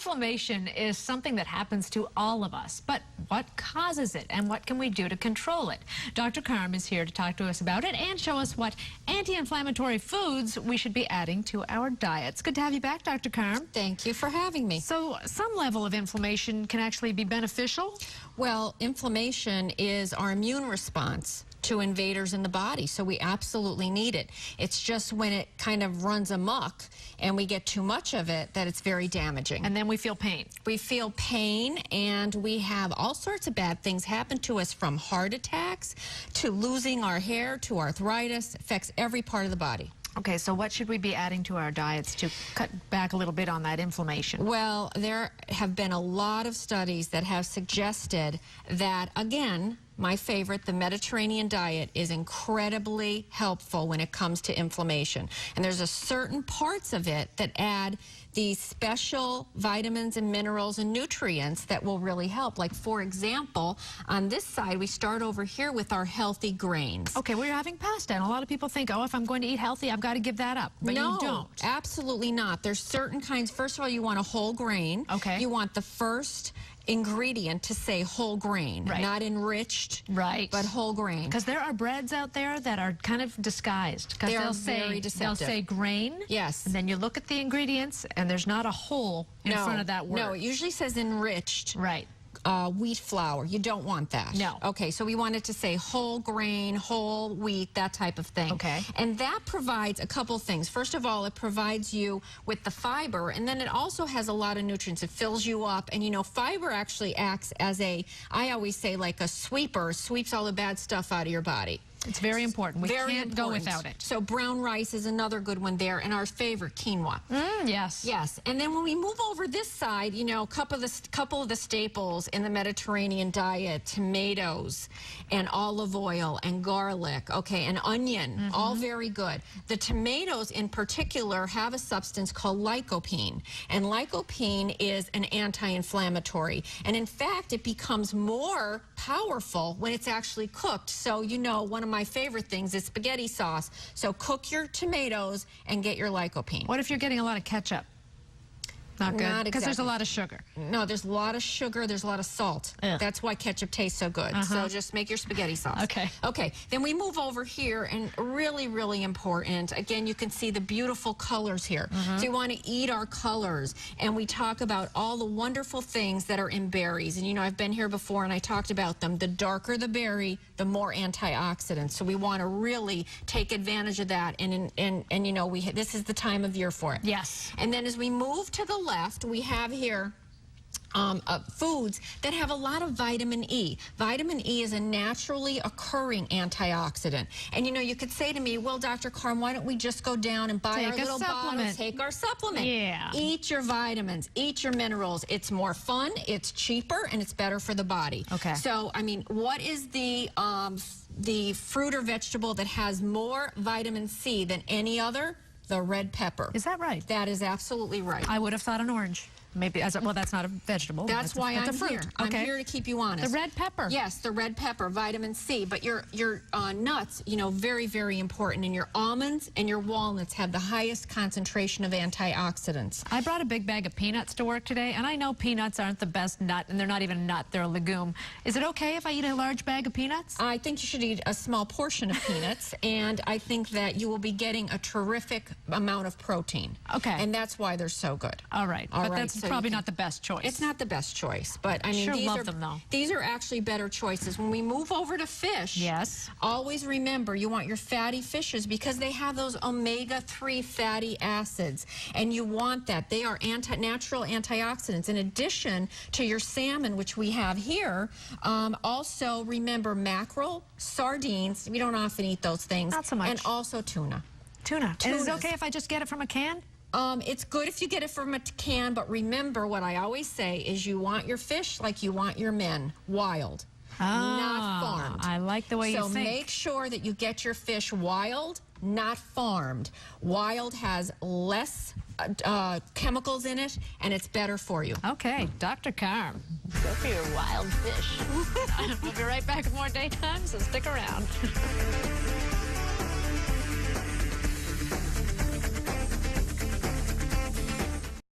Inflammation is something that happens to all of us, but what causes it and what can we do to control it? Dr. Carm is here to talk to us about it and show us what anti-inflammatory foods we should be adding to our diets. Good to have you back, Dr. Carm. Thank you for having me. So some level of inflammation can actually be beneficial? Well, inflammation is our immune response to invaders in the body, so we absolutely need it. It's just when it kind of runs amok and we get too much of it that it's very damaging. And then we feel pain. We feel pain, and we have all sorts of bad things happen to us, from heart attacks to losing our hair to arthritis. It affects every part of the body. Okay, so what should we be adding to our diets to cut back a little bit on that inflammation? Well, there have been a lot of studies that have suggested that, again, my favorite, the Mediterranean diet, is incredibly helpful when it comes to inflammation. And there's a certain parts of it that add these special vitamins and minerals and nutrients that will really help. Like, for example, on this side, we start over here with our healthy grains. Okay, we're having pasta, and a lot of people think, oh, if I'm going to eat healthy, I've got to give that up. But no, you don't. Absolutely not. There's certain kinds. First of all, you want a whole grain. Okay. You want the first ingredient to say whole grain, right, not enriched, right, but whole grain. Because there are breads out there that are kind of disguised. They are very deceptive. They'll say grain. Yes. And then you look at the ingredients, and there's not a whole in front of that word. No, it usually says enriched. Right. Wheat flour. You don't want that. No. Okay, so we want it to say whole grain, whole wheat, that type of thing. Okay. And that provides a couple things. First of all, it provides you with the fiber, and then it also has a lot of nutrients. It fills you up, and you know, fiber actually acts as a, I always say, like a sweeper, sweeps all the bad stuff out of your body. It's very important. We can't go without it. So brown rice is another good one there, and our favorite, quinoa. Yes. Yes. And then when we move over this side, you know, a couple of the staples in the Mediterranean diet: tomatoes and olive oil and garlic, okay, and onion, all very good. The tomatoes in particular have a substance called lycopene, and lycopene is an anti-inflammatory. And in fact, it becomes more powerful when it's actually cooked. So, you know, one of my favorite things is spaghetti sauce. So cook your tomatoes and get your lycopene. What if you're getting a lot of ketchup? Not good, not because there's a exactly. lot of sugar. No, there's a lot of sugar, there's a lot of salt. Ugh. That's why ketchup tastes so good. So just make your spaghetti sauce. Okay. Okay, then we move over here, and really, really important, again, you can see the beautiful colors here. So you want to eat our colors, and we talk about all the wonderful things that are in berries. And you know, I've been here before and I talked about them. The darker the berry, the more antioxidants. So we want to really take advantage of that, and you know, this is the time of year for it. Yes. And then as we move to the left, we have here foods that have a lot of vitamin E. Vitamin E is a naturally occurring antioxidant. And you know, you could say to me, well, Dr. Carm, why don't we just go down and buy our little bottles, take our supplement. Yeah. Eat your vitamins, eat your minerals. It's more fun, it's cheaper, and it's better for the body. Okay. So, I mean, what is the fruit or vegetable that has more vitamin C than any other? The red pepper. Is that right? That is absolutely right. I would have thought an orange. Maybe, well, that's not a vegetable. That's why I'm fruit. here. Okay. I'm here to keep you honest. The red pepper. Yes, the red pepper, vitamin C. But your nuts, you know, very, very important. And your almonds and your walnuts have the highest concentration of antioxidants. I brought a big bag of peanuts to work today, and I know peanuts aren't the best nut, and they're not even a nut, they're a legume. Is it okay if I eat a large bag of peanuts? I think you should eat a small portion of peanuts, and I think that you will be getting a terrific amount of protein. Okay. And that's why they're so good. All right. But that's so probably not the best choice. It's not the best choice, but I mean, these are actually better choices. When we move over to fish, yes, always remember you want your fatty fishes because they have those omega-3 fatty acids, and you want that. They are natural antioxidants. In addition to your salmon, which we have here, also remember mackerel, sardines. We don't often eat those things. Not so much. And also tuna. Tuna. And is it okay if I just get it from a can? It's good if you get it from a can, but remember what I always say is you want your fish like you want your men, wild, not farmed. I like the way you think. So make sure that you get your fish wild, not farmed. Wild has less chemicals in it, and it's better for you. Okay, Dr. Carm, go for your wild fish. We'll be right back with more Daytime, so stick around.